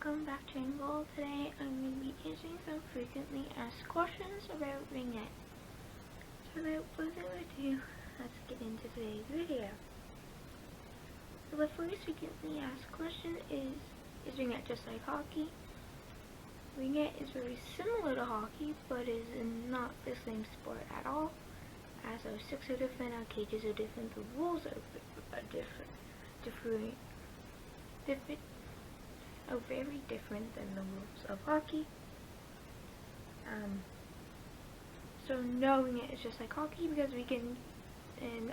welcome back to Ringette. Today I'm going to be answering some frequently asked questions about Ringette. So without further ado, let's get into today's video. So the first frequently asked question is Ringette just like hockey? Ringette is very similar to hockey, but is not the same sport at all. As our sticks are different, our cages are different, the rules are very different than the rules of hockey. So knowing it is just like hockey, because we can, in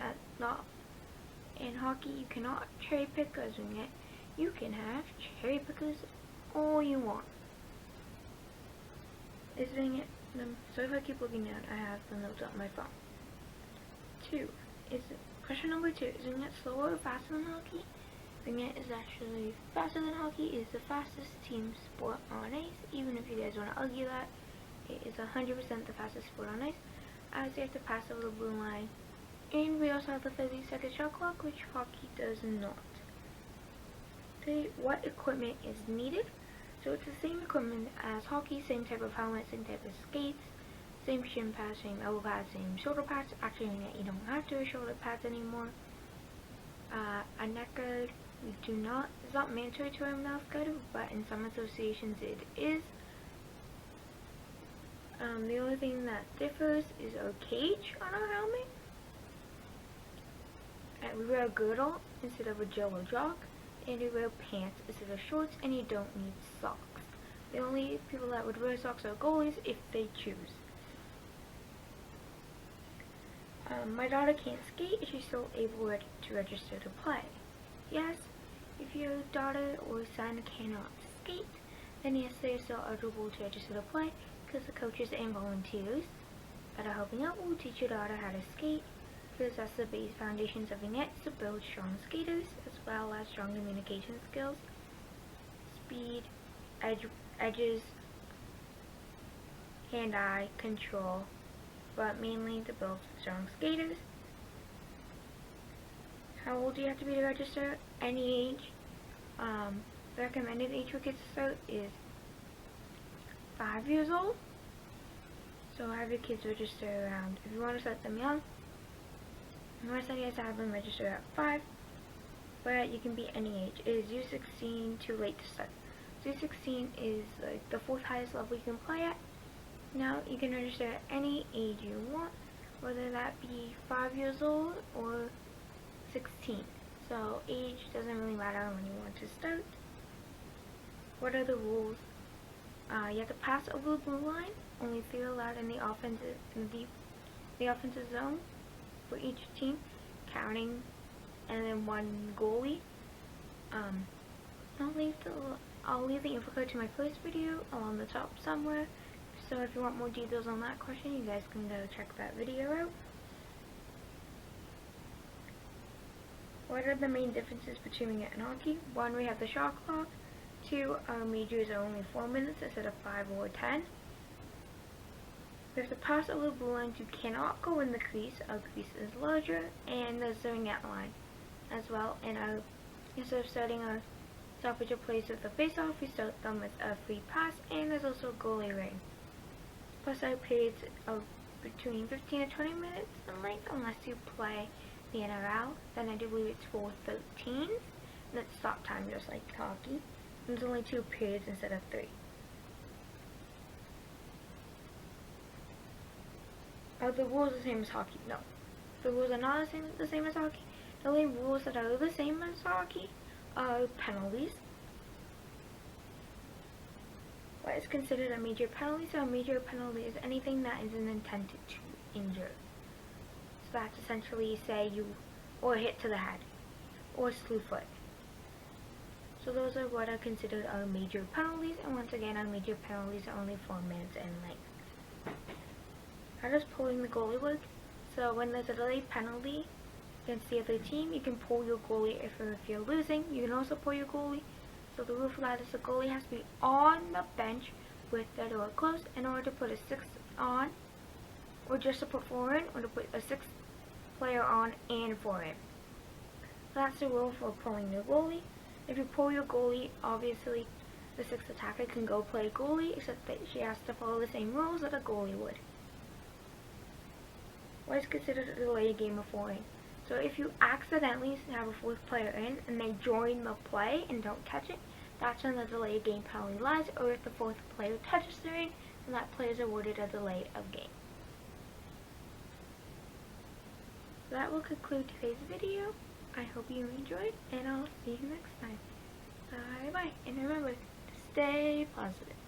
hockey you cannot cherry pick, as in it you can have cherry pickers all you want. So if I keep looking down, I have the notes on my phone. Question number 2, is Ringette slower or faster than hockey? Ringette is actually faster than hockey. It is the fastest team sport on ice. Even if you guys want to argue that, it is 100% the fastest sport on ice, as you have to pass over the blue line. And we also have the 30-second shot clock, which hockey does not. What equipment is needed? So it's the same equipment as hockey, same type of helmet, same type of skates, same shin pads, same elbow pads, same shoulder pads. Actually, you don't have to wear shoulder pads anymore. A neck guard, we do not. It's not mandatory to wear a mouth guard, but in some associations it is. The only thing that differs is our cage on our helmet. We wear a girdle instead of a jello jock, and we wear pants instead of shorts, and you don't need socks. The only people that would wear socks are goalies if they choose. My daughter can't skate. Is she still able to register to play? Yes. If your daughter or son cannot skate, then yes, they are still eligible to register to play, because the coaches and volunteers that are helping out will teach your daughter how to skate, because that's the base foundations of Ringette, to build strong skaters as well as strong communication skills, speed, edges, hand-eye control, but mainly to build strong skaters. How old do you have to be to register? Any age. The recommended age for kids to start is 5 years old. So have your kids register around, if you want to start them young, I suggest have them register at 5, but you can be any age. Is U16 too late to start? U16 is like the 4th highest level you can play at. Now you can register at any age you want, whether that be 5 years old or 16. So age doesn't really matter when you want to start. What are the rules? You have to pass over the blue line. Only 3 allowed in the offensive zone for each team, counting, and then 1 goalie. I'll leave the info code to my first video along the top somewhere. So if you want more details on that question, you guys can go check that video out. What are the main differences between Ringette and hockey? 1, we have the shot clock. 2, our majors are only 4 minutes instead of 5 or 10. We have to pass over the blue line. You cannot go in the crease. Our crease is larger, and there's the Ringette line as well. And instead of starting our stoppage of plays with a face-off, we start them with a free pass, and there's also a goalie ring. Plus our periods are between 15 to 20 minutes in length, unless you play the NRL. Then I do believe it's 4:13. And it's stop time, just like hockey. And there's only 2 periods instead of 3. Are the rules the same as hockey? No. The rules are not the same as hockey. The only rules that are the same as hockey are penalties. What is considered a major penalty? So a major penalty is anything that isn't intended to injure. So that's essentially, say or hit to the head, or slew foot. So those are what are considered our major penalties, and once again, our major penalties are only 4 minutes in length. How does pulling the goalie work? So when there's a delayed penalty against the other team, you can pull your goalie if you're losing. You can also pull your goalie. So the rule for that is the goalie has to be on the bench with the door closed in order to put a 6th on, or just to put 4 in, or to put a 6th player on and 4 in. So that's the rule for pulling the goalie. If you pull your goalie, obviously the sixth attacker can go play goalie, except that she has to follow the same rules that a goalie would. What is considered a delayed game of falling? So if you accidentally have a fourth player in and they join the play and don't catch it, that's when the delayed game penalty lies, or if the fourth player touches the ring, then that player is awarded a delay of game. So that will conclude today's video. I hope you enjoyed, and I'll see you next time. Bye bye, and remember to stay positive.